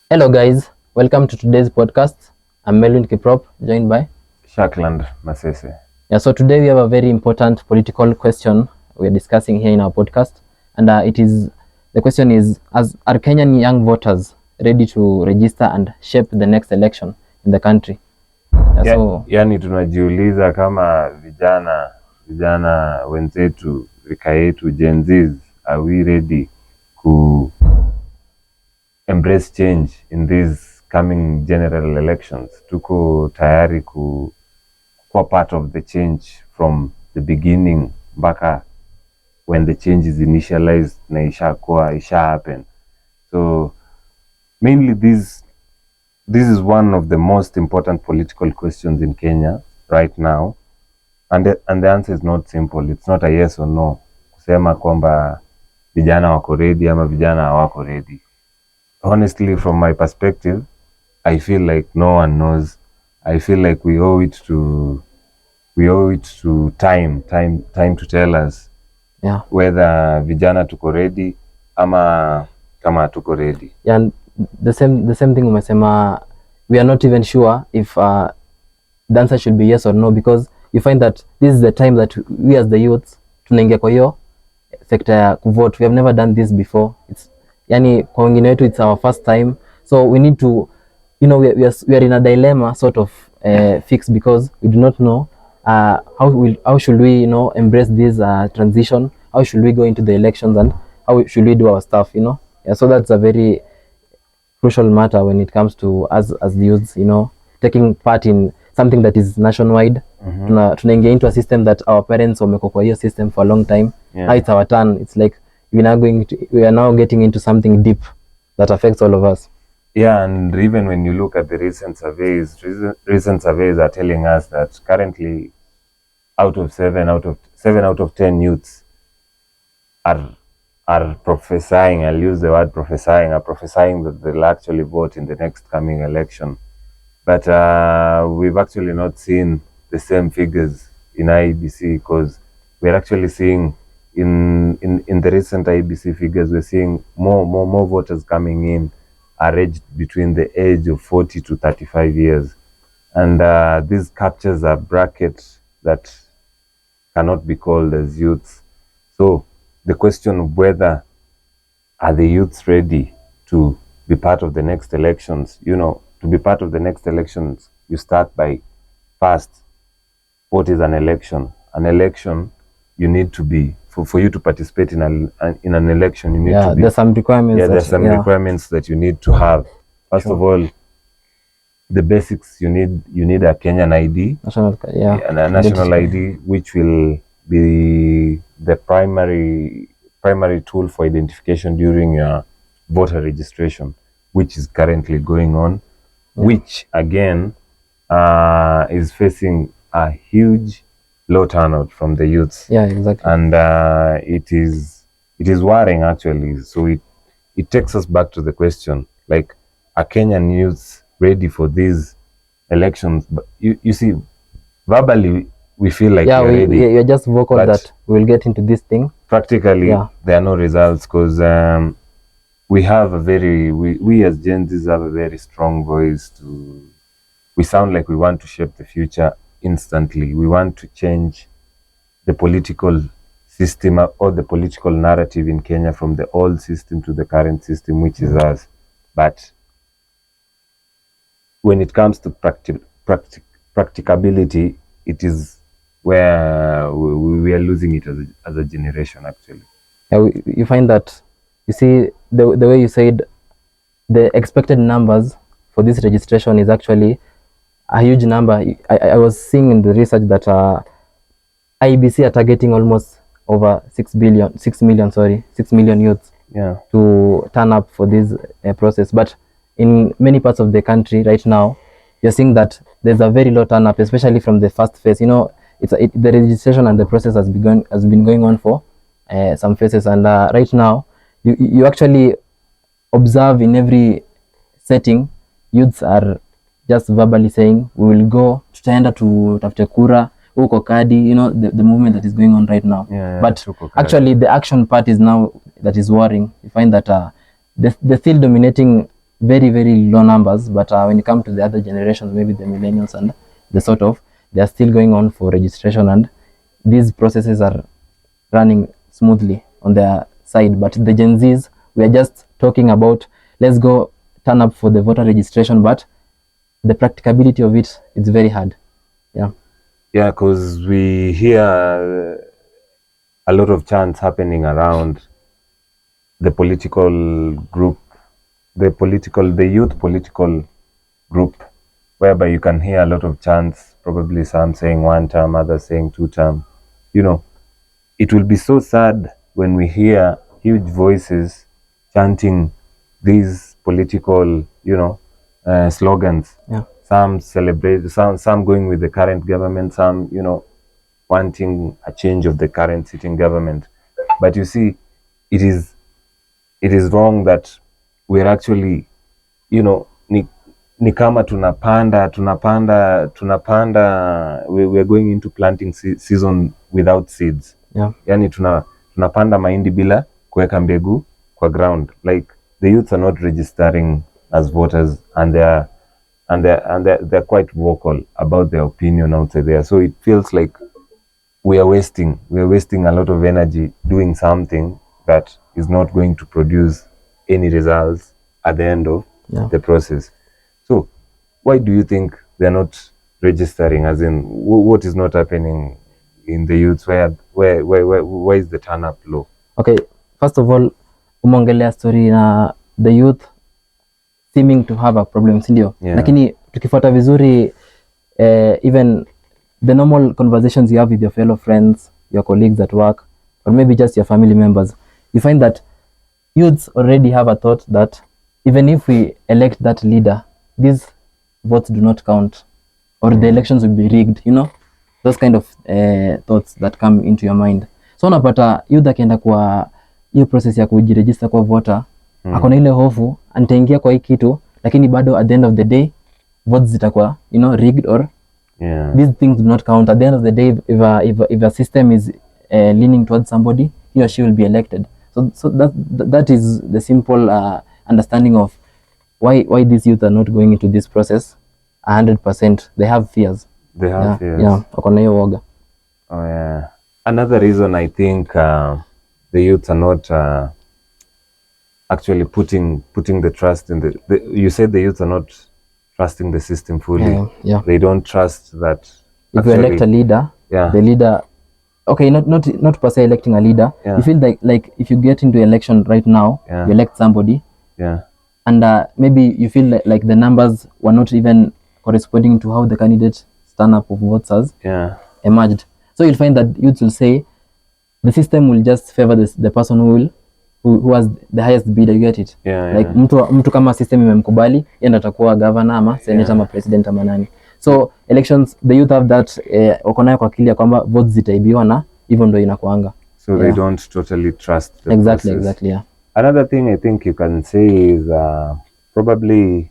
Hello guys, welcome to today's podcast. I'm Melvin Kiprop, joined by Shakland Masese. Yeah, so today we have a very important political question we are discussing here in our podcast, and the question is: are Kenyan young voters ready to register and shape the next election in the country? Yani tunajiuliza kama vijana wenzetu rika yetu Gen Zs, are we ready to embrace change in these coming general elections? Tuko tayari kuwa part of the change from the beginning mpaka when the change is initialized na isha happen. So mainly this is one of the most important political questions in Kenya right now, and the answer is not simple. It's not a yes or no kusema kwamba vijana wako ready ama vijana hawako ready. Honestly, from my perspective, I feel like no one knows. I feel like we owe it to time to tell us whether vijana tuko ready ama kama tuko ready. Yeah, and the same thing umesema, we are not even sure if the answer should be yes or no, because you find that this is the time that we as the youths tunaingia kwa hiyo sector ya kuvote. We have never done this before. Yani kwa wengine wetu it's our first time, so we need to, we are in a dilemma sort of fix, because we do not know how should we embrace this transition, how should we go into the elections, and how should we do our stuff, Yeah, so that's a very crucial matter when it comes to us as the youths, taking part in something that is nationwide. Tunaingia into a system that our parents wamekuwa kwa hiyo system for a long time. Now it's our turn. It's like we are now getting into something deep that affects all of us. Yeah, and even when you look at the recent surveys are telling us that currently seven out of 10 youths are prophesying, I'll use the word prophesying, are prophesying that they'll actually vote in the next coming election. But we've actually not seen the same figures in IEBC, because we're actually seeing in the recent IEBC figures, we're seeing more voters coming in are aged between the age of 40 to 35 years. And this captures a bracket that cannot be called as youths. So the question of whether are the youths ready to be part of the next elections, to be part of the next elections, you start by first, what is an election? An election, you need to be, for you to participate in an election, you need to be. There's some requirements. Yeah, there's some requirements that you need to have. First of all, the basics, you need a Kenyan ID, and a national ID, which will be the primary tool for identification during your voter registration, which is currently going on, which again is facing a huge low turnout from the youths. Yeah, exactly. And it is worrying actually. So it takes us back to the question, like, are Kenyan youths ready for these elections? But you see, verbally we feel like we're ready. You're just vocal that we'll get into this thing. Practically, there are no results, because we have we as Gen Zs have a very strong voice. We sound like we want to shape the future instantly. We want to change the political system or the political narrative in Kenya from the old system to the current system, which is us. But when it comes to practicability, it is where we are losing it as a generation, actually. Yeah, you find that, you see, the way you said, the expected numbers for this registration is actually a huge number. I was seeing in the research that IEBC are targeting almost over 6 million youths to turn up for this process. But in many parts of the country right now, you're seeing that there's a very low turn up, especially from the first phase. The registration and the process has been going on for some phases, and right now you actually observe in every setting, youths are just verbally saying we will go, tutaenda tutafute kura huko kadi, the movement that is going on right now. But actually the action part is now that is worrying. You find that the still dominating very, very low numbers, but when you come to the other generations, maybe the millennials and the sort of, they are still going on for registration, and these processes are running smoothly on their side. But the Gen Zs, we are just talking about, let's go turn up for the voter registration, but the practicability of it is very hard. Yeah. Yeah, because we hear a lot of chants happening around the political group, the youth political group, whereby you can hear a lot of chants, probably some saying 1 term, others saying 2 term. You know, it will be so sad when we hear huge voices chanting these political, slogans. Yeah. Some celebrate, some going with the current government, some, wanting a change of the current sitting government. But you see, it is wrong that we're actually, ni kama tunapanda, we're going into planting season without seeds. Yeah. Yani tunapanda mahindi bila kuweka mbegu kwa ground. Like, the youths are not registering as voters, and they're quite vocal about their opinion outside there. So it feels like we are wasting a lot of energy doing something that is not going to produce any results at the end of the process. So why do you think they're not registering? As in, what is not happening in the youths? Why is the turn up low? Okay, first of all, umongelea story na the youth seeming to have a problem, sindio? Yeah. Lakini tukifuata vizuri, even the normal conversations you have with your fellow friends, your colleagues at work, or maybe just your family members, you find that youths already have a thought that even if we elect that leader, these votes do not count, or the elections will be rigged, those kind of thoughts that come into your mind. So unapata youth akienda kwa hiyo process ya kujiregister kwa voter, akona ile hofu, nitaingia kwa hii kitu, lakini bado at the end of the day votes zitakuwa rigged, or these things do not count. At the end of the day, if a system is leaning towards somebody, he or she will be elected. So that is the simple understanding of why these youth are not going into this process 100%. They have fears. They have fears. Yeah, wakona hiyo woga. Oh yeah. Another reason I think the youths are not actually putting the trust in you said the youths are not trusting the system fully. Yeah. They don't trust that if you elect a leader, the leader, okay, not per se electing a leader, you feel like if you get into election right now, you elect somebody, and maybe you feel like the numbers were not even corresponding to how the candidate stand up of votes has emerged. So you'll find that youths will say the system will just favor the person who has the highest bid. You get it? Like mtu kama system imemkubali, yeye atakuwa governor ama senator ama president ama nani. So elections, the youth have that wako nayo kwa akili ya kwamba votes zitaibiwa, na hivyo ndio inakuanga. So they don't totally trust the Exactly, process. Another thing I think you can say is probably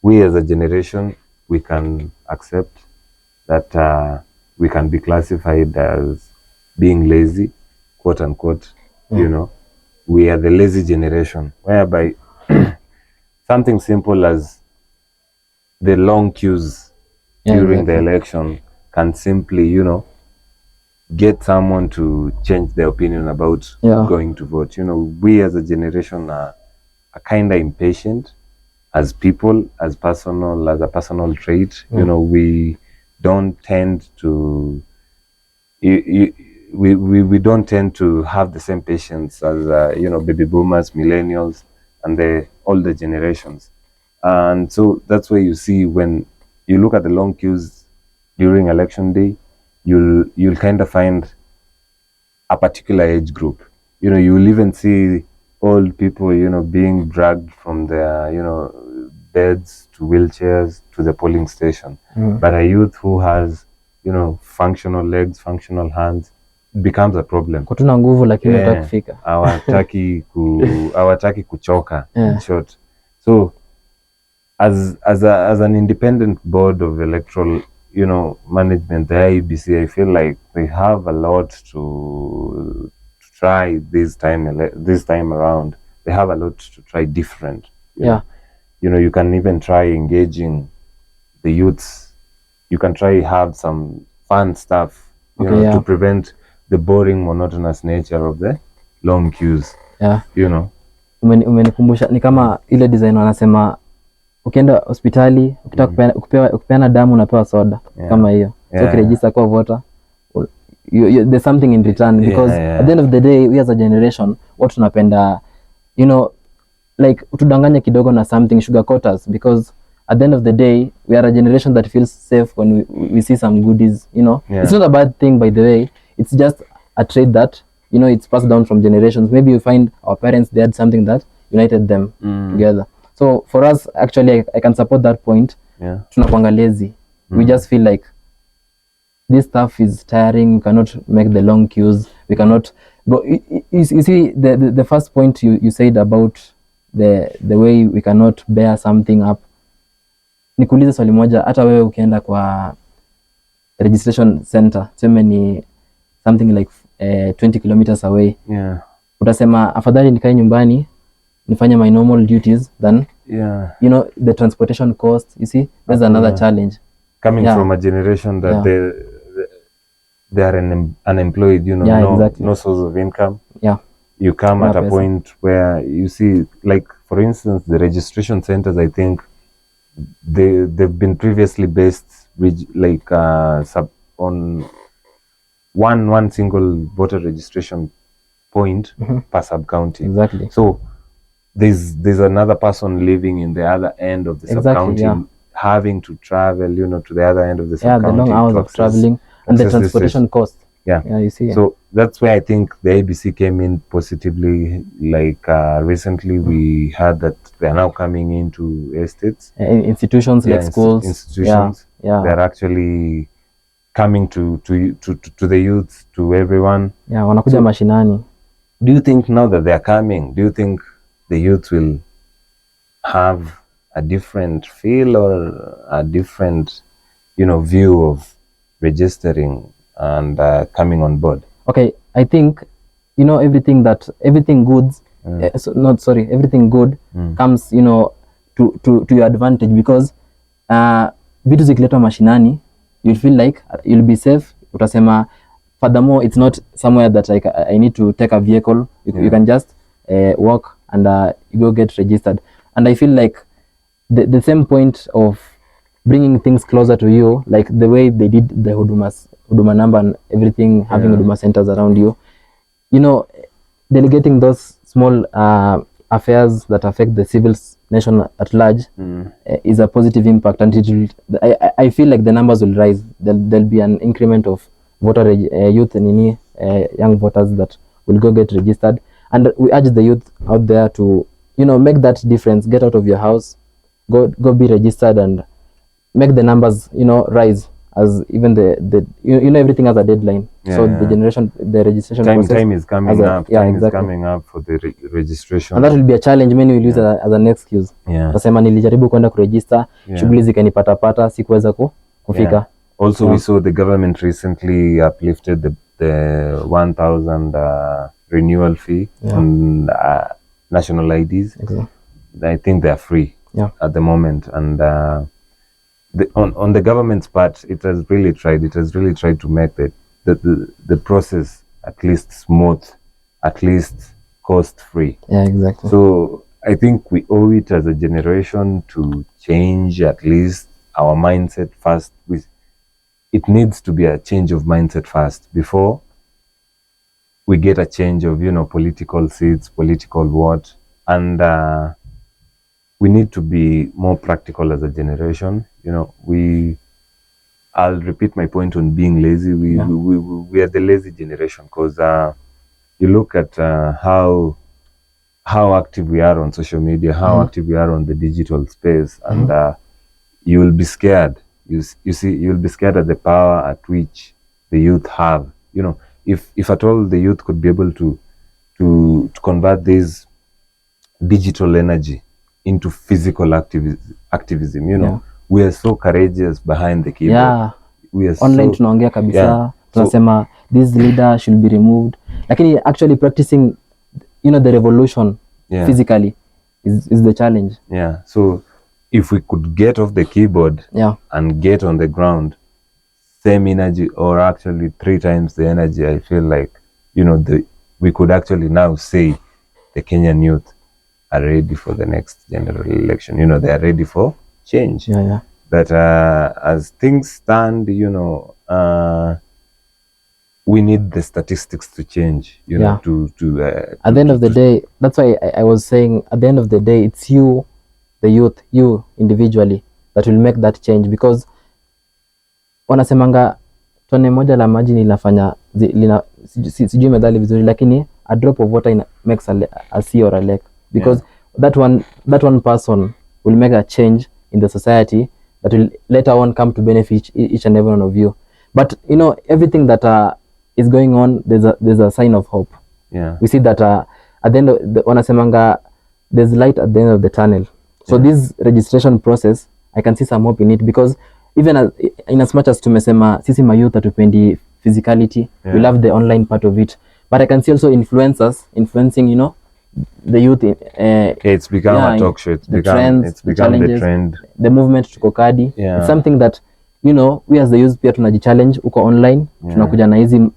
we as a generation, we can accept that we can be classified as being lazy, quote unquote. We are the lazy generation, whereby something simple as the long queues during the election can simply, get someone to change their opinion about going to vote. We as a generation are kind of impatient as people, as a personal trait. We don't tend to we don't tend to have the same patience as baby boomers, millennials, and the older generations. And so that's why you see, when you look at the long queues during election day, you'll kind of find a particular age group. You'll even see old people, being dragged from their, beds to wheelchairs to the polling station. But a youth who has, functional legs, functional hands, becomes a problem. Kutuna nguvu lakini unataka kufika. Hawataki kuchoka, in short. So as an independent board of electoral, management, the IEBC, I feel like they have a lot to try this time around. They have a lot to try different. you know, you can even try engaging the youths. You can try have some fun stuff, you Okay, know, yeah. to prevent the boring, monotonous nature of the long queues, Yeah. you know. Umenikumbusha ni kama ile design wanasema ukienda hospitali ukitaka kupeana damu unapewa soda, kama hiyo. So ukiregister kwa voter, there's something in return, because at the end of the day, we as a generation, what tunapenda, you know, like utudanganya kidogo na something, sugarcoat us, because at the end of the day, we are a generation that feels safe when we see some goodies, you know. It's not a bad thing, by the way. It's just a trait that, you know, it's passed down from generations. Maybe you find our parents, they had something that united them together. So for us, actually, I can support that point. Tunakuanga lazy. We just feel like this stuff is tiring. We cannot make the long queues. We cannot go. You see, the first point you said about the way we cannot bear something up. Nikuulize swali moja, hata wewe ukienda kwa registration center, tuseme ni something like 20 kilometers away, utasema afadhali nikae nyumbani nifanye my normal duties than you know, the transportation cost. You see, there's another challenge coming from a generation that they are unemployed, you know, no source of income. You come at a point where you see, like for instance, the registration centers, I think they've been previously based like on one single voter registration point per sub county. So there's another person living in the other end of the sub county, having to travel, you know, to the other end of the sub county. The long hours of traveling and the transportation cost. You see. So that's where I think the ABC came in positively. Like recently we heard that they are now coming into estates, institutions like schools. Institutions. They're actually coming to the youth, to everyone. Wanakuja mashinani. Do you think now that they are coming, do you think the youth will have a different feel or a different, you know, view of registering and coming on board? Okay, I think, you know, everything good comes, you know, to your advantage, because vitu zikiletwa mashinani, you'll feel like you'll be safe. Utasema, furthermore, it's not somewhere that I need to take a vehicle. You can just walk and you go get registered. And I feel like the same point of bringing things closer to you, like the way they did the Huduma number and everything, having Huduma centers around you, you know, delegating those small affairs that affect the civil nation at large is a positive impact, and it will, I feel like the numbers will rise. There'll be an increment of voter youth and young voters that will go get registered, and we urge the youth out there to, you know, make that difference. Get out of your house, go be registered, and make the numbers, you know, rise. As even the you know, everything has a deadline. So the registration process, time is coming up. Time is coming up for the registration, and that will be a challenge. Many will use as an excuse. Tasema nilijaribu kwenda kuregister, shughuli zikanipata sikuweza kufika. Also, we saw the government recently uplifted the 1,000 renewal fee on national IDs. I think they are free at the moment, and on the government's part, it has really tried to make the process at least smooth, at least cost free. So I think we owe it as a generation to change at least our mindset first. It needs to be a change of mindset first before we get a change of, you know, political seats, political what, and we need to be more practical as a generation. You know, I'll repeat my point on being lazy. We are the lazy generation, because you look at how active we are on social media, how active we are on the digital space, and you will be scared. You see, you'll be scared at the power at which the youth have. You know, if at all the youth could be able to convert this digital energy into physical activism, you know, we are so courageous behind the keyboard. We are online tunaongea kabisa, tunasema this leader should be removed, lakini actually practicing, you know, the revolution physically is the challenge. So if we could get off the keyboard and get on the ground, same energy or actually 3 times the energy, I feel like, you know, we could actually now say the Kenyan youth are ready for the next general election. You know, they are ready for change. But as things stand, you know, we need the statistics to change, you know, at the end of the day, that's why I was saying, at the end of the day, it's you, the youth, you individually, that will make that change, because wanasemanga tone moja la maji linafanya sijui medali vizuri, lakini a drop of water makes a sea or a lake, because that one person will make a change in the society that will later on come to benefit each and every one of you. But you know, everything that is going on, there's a sign of hope. We see that at the end of wanasemanga there's light at the end of the tunnel. So this registration process, I can see some hope in it, because even in as much as tumesema sisi mayouth hatupendi physicality, we love the online part of it, but I can see also influencers influencing, you know, the youth. It's become a talk show. It's become the trend. The movement to Kokadi. It's something that, you know, we as the youth pia tunaji-challenge uko online. Tunakuja na hizi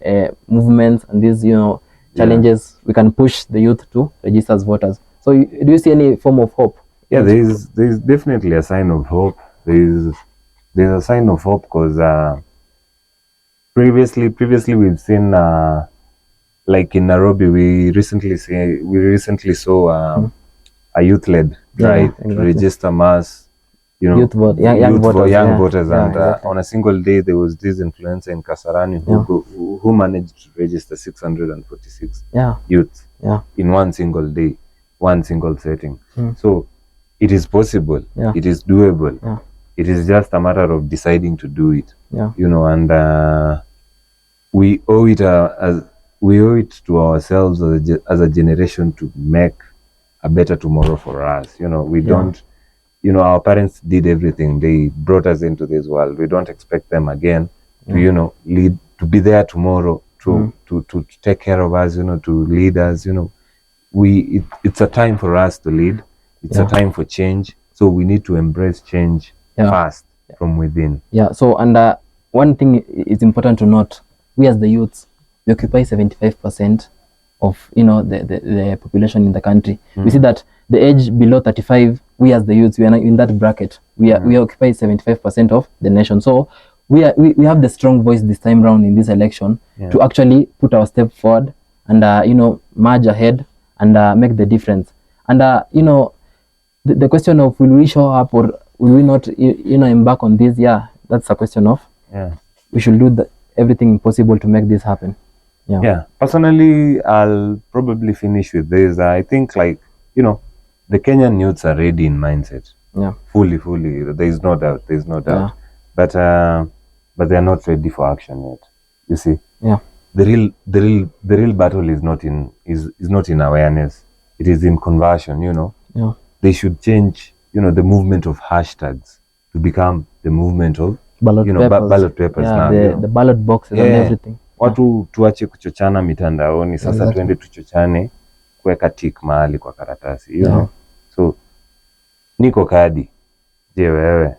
movements and these, you know, challenges. We can push the youth to register as voters. So do you see any form of hope? Yeah, there's definitely a sign of hope. There's a sign of hope, because previously we've seen like in Nairobi, we recently saw a youth-led drive to register mass, you know, young voters, and on a single day there was this influencer in Kasarani who managed to register 646 youth in one single day, one single setting. So it is possible, it is doable. It is just a matter of deciding to do it, you know, and we owe it to ourselves as a generation to make a better tomorrow for us. You know, we don't, you know, our parents did everything. They brought us into this world. We don't expect them again to, you know, to be there tomorrow, to take care of us, you know, to lead us, you know. It's a time for us to lead. It's a time for change. So we need to embrace change fast from within. So, and one thing is important to note, we as the youths, we occupy 75% of, you know, the population in the country. We see that the age below 35, we as the youths, we are in that bracket. We occupy 75% of the nation. So we have the strong voice this time round in this election to actually put our step forward and you know, march ahead and make the difference. And you know, the question of will we show up or will we not, you know, embark on this? That's a question of we should do everything possible to make this happen. Personally, I'll probably finish with this. I think, like, you know, the Kenyan youths are ready in mindset. Fully. There's no doubt. But they're not ready for action yet. You see. The real battle is not in awareness. It is in conversion. You know. They should change, you know, the movement of hashtags to become the movement of ballot papers now. The ballot boxes and everything. Watu tuache kuchochana mitandaoni, sasa tuende tuchochane kuweka tick mahali kwa karatasi, you know. So niko kadi. Je, wewe?